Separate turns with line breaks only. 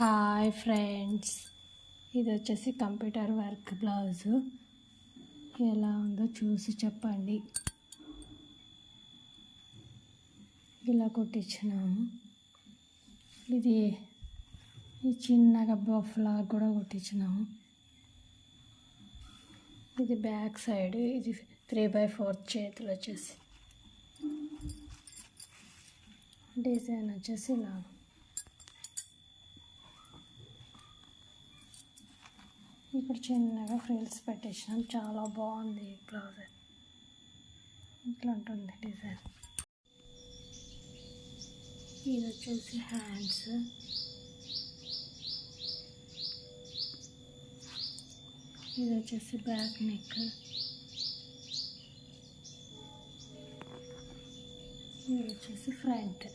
Hi friends, ఇది వచ్చేసి computer work blouse. ఎలా ఉందో చూసి చెప్పండి. ఇలా కుట్టించినాము. ఇది చిన్నగా బఫ్లా కూడా కుట్టించినాము. ఇది బ్యాక్ సైడ్, ఇది 3/4 చేతులు వచ్చేసి డిజైన్ వచ్చేసి ఇలా. ఇక్కడ చిన్నగా ఫ్రిల్స్ పెట్టేసినాం. చాలా బాగుంది బ్లౌజ్. ఇట్లా ఉంటుంది డిజైన్. ఇది వచ్చేసి హ్యాండ్స్. ఇది వచ్చేసి బ్యాక్ నెక్. ఇది వచ్చేసి ఫ్రంట్.